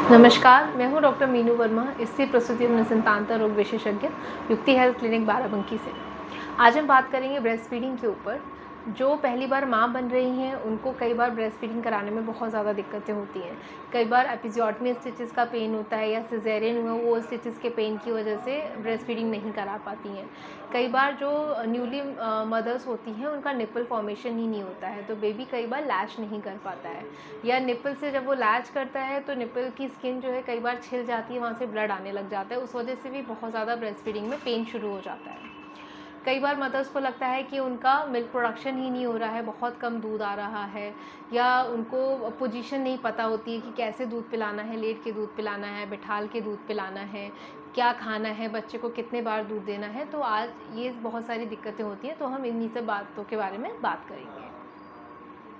नमस्कार, मैं हूँ डॉक्टर मीनू वर्मा, स्त्री प्रसूति एवं निसंतानता रोग विशेषज्ञ, युक्ति हेल्थ क्लिनिक बाराबंकी से। आज हम बात करेंगे ब्रेस्ट फीडिंग के ऊपर। जो पहली बार माँ बन रही हैं उनको कई बार ब्रेस्ट फीडिंग कराने में बहुत ज़्यादा दिक्कतें होती हैं। कई बार एपिज़ोटमी स्टिचेस का पेन होता है या सिजेरियन हुआ वो स्टिचेस के पेन की वजह से ब्रेस्ट फीडिंग नहीं करा पाती हैं। कई बार जो न्यूली मदर्स होती हैं उनका निपल फॉर्मेशन ही नहीं होता है, तो बेबी कई बार लैच नहीं कर पाता है, या निपल से जब वो लैच करता है तो निपल की स्किन जो है कई बार छिल जाती है, वहाँ से ब्लड आने लग जाता है। उस वजह से भी बहुत ज़्यादा ब्रेस्ट फीडिंग में पेन शुरू हो जाता है। कई बार मदर्स को लगता है कि उनका मिल्क प्रोडक्शन ही नहीं हो रहा है, बहुत कम दूध आ रहा है, या उनको पोजीशन नहीं पता होती है कि कैसे दूध पिलाना है, लेट के दूध पिलाना है, बिठाल के दूध पिलाना है, क्या खाना है, बच्चे को कितने बार दूध देना है। तो आज ये बहुत सारी दिक्कतें होती हैं, तो हम इन्हीं सब बातों के बारे में बात करेंगे।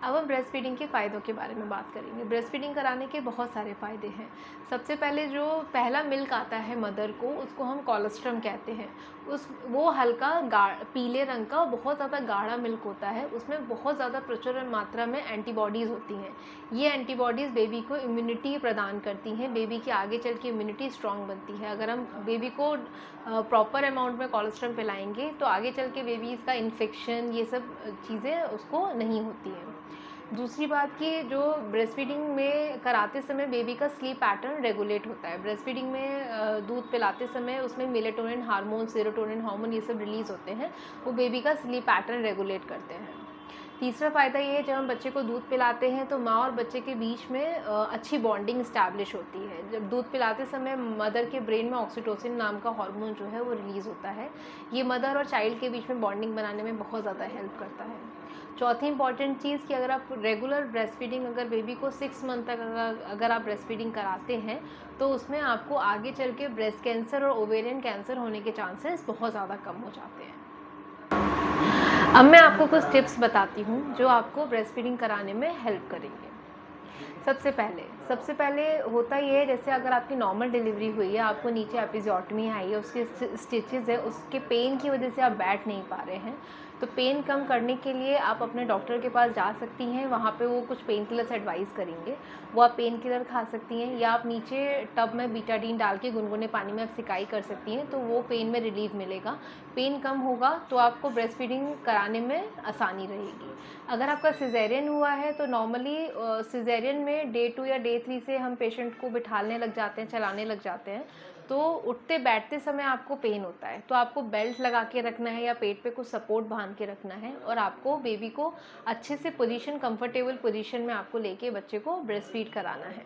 अब हम ब्रेस्ट फीडिंग के फ़ायदों के बारे में बात करेंगे। ब्रेस्ट फीडिंग कराने के बहुत सारे फ़ायदे हैं। सबसे पहले जो पहला मिल्क आता है मदर को, उसको हम कोलोस्ट्रम कहते हैं। वो हल्का पीले रंग का बहुत ज़्यादा गाढ़ा मिल्क होता है। उसमें बहुत ज़्यादा प्रचुर मात्रा में एंटीबॉडीज़ होती हैं। ये एंटीबॉडीज़ बेबी को इम्यूनिटी प्रदान करती हैं, बेबी की आगे चल के इम्यूनिटी स्ट्रॉन्ग बनती है। अगर हम बेबी को प्रॉपर अमाउंट में कोलोस्ट्रम पिलाएंगे तो आगे चल के बेबी का इन्फेक्शन, ये सब चीज़ें उसको नहीं होती हैं। दूसरी बात कि जो ब्रेस्ट फीडिंग में कराते समय बेबी का स्लीप पैटर्न रेगुलेट होता है। ब्रेस्ट फीडिंग में दूध पिलाते समय उसमें मेलेटोनिन हार्मोन, सेरोटोनिन हार्मोन, ये सब रिलीज़ होते हैं, वो बेबी का स्लीप पैटर्न रेगुलेट करते हैं। तीसरा फ़ायदा ये है, जब हम बच्चे को दूध पिलाते हैं तो माँ और बच्चे के बीच में अच्छी बॉन्डिंग इस्टेब्लिश होती है। जब दूध पिलाते समय मदर के ब्रेन में ऑक्सीटोसिन नाम का हार्मोन जो है वो रिलीज़ होता है। ये मदर और चाइल्ड के बीच में बॉन्डिंग बनाने में बहुत ज़्यादा हेल्प करता है। चौथी इंपॉर्टेंट चीज़ कि अगर आप रेगुलर ब्रेस्ट फीडिंग, अगर बेबी को 6 मंथ तक अगर आप ब्रेस्ट फीडिंग कराते हैं तो उसमें आपको आगे चल के ब्रेस्ट कैंसर और ओवेरियन कैंसर होने के चांसेस बहुत ज़्यादा कम हो जाते हैं। अब मैं आपको कुछ टिप्स बताती हूँ जो आपको ब्रेस्ट फीडिंग कराने में हेल्प करेंगे। सबसे पहले होता ये है, जैसे अगर आपकी नॉर्मल डिलीवरी हुई है, आपको नीचे एपिज़ोटमी आई है, उसके स्टिचेस है, उसके पेन की वजह से आप बैठ नहीं पा रहे हैं, तो पेन कम करने के लिए आप अपने डॉक्टर के पास जा सकती हैं। वहाँ पे वो कुछ पेन किलर्स एडवाइस करेंगे, वो आप पेन किलर खा सकती हैं, या आप नीचे टब में बीटाडीन डाल के गुनगुने पानी में आप सिकाई कर सकती हैं, तो वो पेन में रिलीफ मिलेगा। पेन कम होगा तो आपको ब्रेस्ट फीडिंग कराने में आसानी रहेगी। अगर आपका सिजेरियन हुआ है तो नॉर्मली सिजेरियन में डे 2 या डे 3 से हम पेशेंट को बिठाने लग जाते हैं, चलाने लग जाते हैं, तो उठते बैठते समय आपको पेन होता है, तो आपको बेल्ट लगा के रखना है या पेट पे कुछ सपोर्ट बांध के रखना है, और आपको बेबी को अच्छे से कंफर्टेबल पोजीशन में आपको लेके बच्चे को ब्रेस्ट फीड कराना है।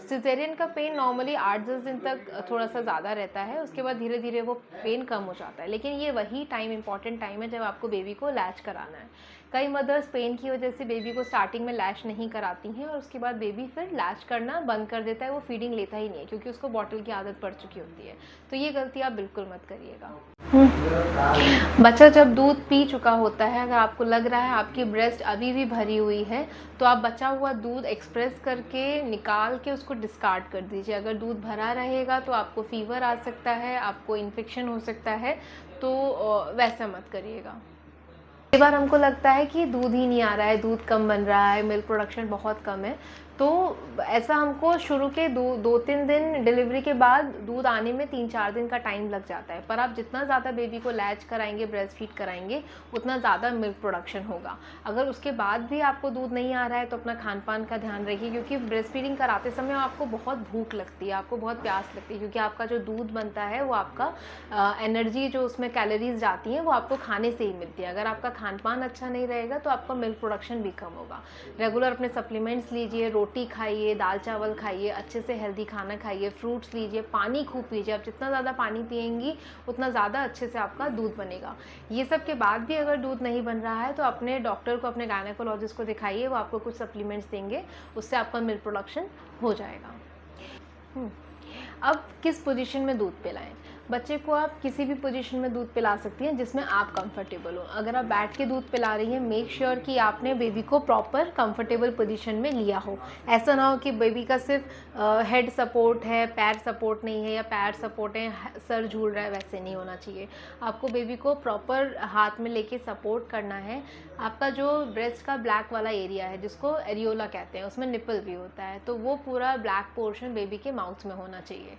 सिजेरियन का पेन नॉर्मली 8-10 दिन तक थोड़ा सा ज़्यादा रहता है, उसके बाद धीरे धीरे वो पेन कम हो जाता है, लेकिन ये वही इंपॉर्टेंट टाइम है जब आपको बेबी को लैच कराना है। कई मदर्स पेन की वजह से बेबी को स्टार्टिंग में लैच नहीं कराती हैं, और उसके बाद बेबी फिर लैच करना बंद कर देता है, वो फीडिंग लेता ही नहीं है क्योंकि उसको बॉटल की आदत पड़ चुकी होती है। तो ये गलती आप बिल्कुल मत करिएगा। बच्चा जब दूध पी चुका होता है, अगर आपको लग रहा है आपकी ब्रेस्ट अभी भी भरी हुई है, तो आप बचा हुआ दूध एक्सप्रेस करके निकाल के उसको डिस्कार्ड कर दीजिए। अगर दूध भरा रहेगा तो आपको फीवर आ सकता है, आपको इन्फेक्शन हो सकता है, तो वैसा मत करिएगा। कई बार हमको लगता है कि दूध ही नहीं आ रहा है, दूध कम बन रहा है, मिल्क प्रोडक्शन बहुत कम है, तो ऐसा हमको शुरू के 2-3 दिन डिलीवरी के बाद दूध आने में 3-4 दिन का टाइम लग जाता है, पर आप जितना ज़्यादा बेबी को लैच कराएंगे, ब्रेस्ट फीड कराएंगे, उतना ज़्यादा मिल्क प्रोडक्शन होगा। अगर उसके बाद भी आपको दूध नहीं आ रहा है तो अपना खान पान का ध्यान रखिए, क्योंकि ब्रेस्ट फीडिंग कराते समय आपको बहुत भूख लगती है, आपको बहुत प्यास लगती है, क्योंकि आपका जो दूध बनता है वो आपका एनर्जी, जो उसमें कैलोरीज जाती हैं वो आपको खाने से ही मिलती है। अगर आपका खान पान अच्छा नहीं रहेगा तो आपका मिल्क प्रोडक्शन भी कम होगा। रेगुलर अपने सप्लीमेंट्स लीजिए, रोटी खाइए, दाल चावल खाइए, अच्छे से हेल्दी खाना खाइए, फ्रूट्स लीजिए, पानी खूब पीजिए। आप जितना ज़्यादा पानी पिएंगी उतना ज़्यादा अच्छे से आपका दूध बनेगा। ये सब के बाद भी अगर दूध नहीं बन रहा है तो अपने डॉक्टर को, अपने गायनेकोलॉजिस्ट को दिखाइए, वो आपको कुछ सप्लीमेंट्स देंगे, उससे आपका मिल्क प्रोडक्शन हो जाएगा। अब किस पोजीशन में दूध पिलाएं? बच्चे को आप किसी भी पोजीशन में दूध पिला सकती हैं जिसमें आप कंफर्टेबल हो। अगर आप बैठ के दूध पिला रही हैं, मेक श्योर कि आपने बेबी को प्रॉपर कंफर्टेबल पोजीशन में लिया हो। ऐसा ना हो कि बेबी का सिर्फ हेड सपोर्ट है, पैर सपोर्ट नहीं है, या पैर सपोर्ट है, सर झूल रहा है, वैसे नहीं होना चाहिए। आपको बेबी को प्रॉपर हाथ में लेके सपोर्ट करना है। आपका जो ब्रेस्ट का ब्लैक वाला एरिया है जिसको एरियोला कहते हैं, उसमें निपल भी होता है, तो वो पूरा ब्लैक पोर्शन बेबी के माउथ में होना चाहिए।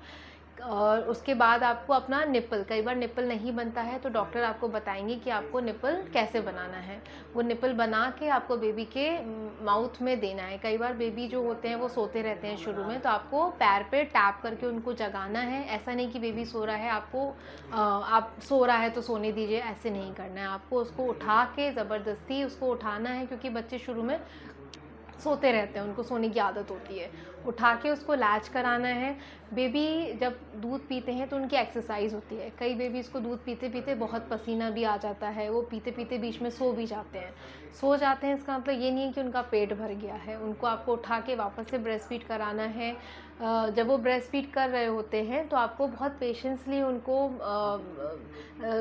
और उसके बाद आपको अपना निपल, कई बार निपल नहीं बनता है तो डॉक्टर आपको बताएंगे कि आपको निपल कैसे बनाना है। वो निपल बना के आपको बेबी के माउथ में देना है। कई बार बेबी जो होते हैं वो सोते रहते हैं शुरू में, तो आपको पैर पे टैप करके उनको जगाना है। ऐसा नहीं कि बेबी सो रहा है आपको आप सो रहा है तो सोने दीजिए, ऐसे नहीं करना है। आपको उसको उठा के ज़बरदस्ती उसको उठाना है, क्योंकि बच्चे शुरू में सोते रहते हैं, उनको सोने की आदत होती है। उठा के उसको लैच कराना है। बेबी जब दूध पीते हैं तो उनकी एक्सरसाइज होती है। कई बेबीज़ को दूध पीते पीते बहुत पसीना भी आ जाता है, वो पीते पीते बीच में सो भी जाते हैं। सो जाते हैं इसका मतलब ये नहीं है कि उनका पेट भर गया है। उनको आपको उठा के वापस से ब्रेस्ट फीड कराना है। जब वो ब्रेस्ट फीड कर रहे होते हैं तो आपको बहुत पेशेंसली उनको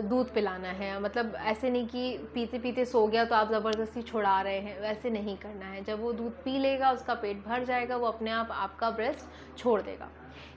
दूध पिलाना है। मतलब ऐसे नहीं कि पीते पीते सो गया तो आप ज़बरदस्ती छुड़ा रहे हैं, वैसे नहीं करना है। जब वो दूध पी लेगा, उसका पेट भर जाएगा, वो अपने आप आपका ब्रेस्ट छोड़ देगा।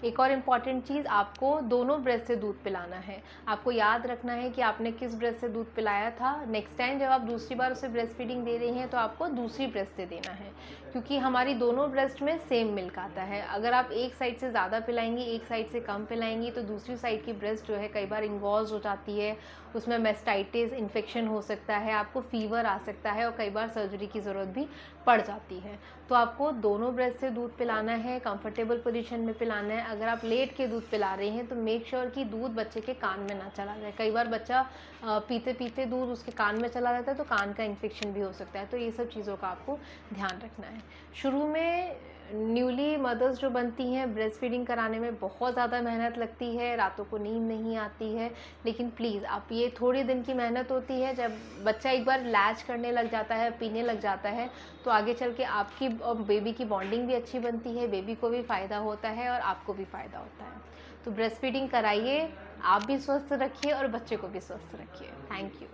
एक और इम्पॉर्टेंट चीज़, आपको दोनों ब्रेस्ट से दूध पिलाना है। आपको याद रखना है कि आपने किस ब्रेस्ट से दूध पिलाया था। नेक्स्ट टाइम जब आप दूसरी बार उसे ब्रेस्ट फीडिंग दे रही हैं तो आपको दूसरी ब्रेस्ट से देना है, क्योंकि हमारी दोनों ब्रेस्ट में सेम मिल्क आता है। अगर आप एक साइड से ज़्यादा पिलाएंगी, एक साइड से कम पिलाएंगी, तो दूसरी साइड की ब्रेस्ट जो है कई बार इंगॉज हो जाती है, उसमें मेस्टाइटिस इन्फेक्शन हो सकता है, आपको फीवर आ सकता है और कई बार सर्जरी की ज़रूरत भी पड़ जाती है। तो आपको दोनों ब्रेस्ट से दूध पिलाना है, कंफर्टेबल पोजीशन में पिलाना है। अगर आप लेट के दूध पिला रही हैं तो मेक श्योर कि दूध बच्चे के कान में ना चला जाए। कई बार बच्चा पीते पीते दूध उसके कान में चला जाता है तो कान का इन्फेक्शन भी हो सकता है। तो ये सब चीज़ों का आपको ध्यान रखना है। शुरू में न्यूली मदर्स जो बनती हैं, ब्रेस्ट फीडिंग कराने में बहुत ज़्यादा मेहनत लगती है, रातों को नींद नहीं आती है। लेकिन प्लीज़ आप, ये थोड़े दिन की मेहनत होती है। जब बच्चा एक बार लैच करने लग जाता है, पीने लग जाता है, तो आगे चल के आपकी और बेबी की बॉन्डिंग भी अच्छी बनती है, बेबी को भी फ़ायदा होता है और आपको भी फ़ायदा होता है। तो ब्रेस्ट फीडिंग कराइए, आप भी स्वस्थ रखिए और बच्चे को भी स्वस्थ रखिए। Thank you.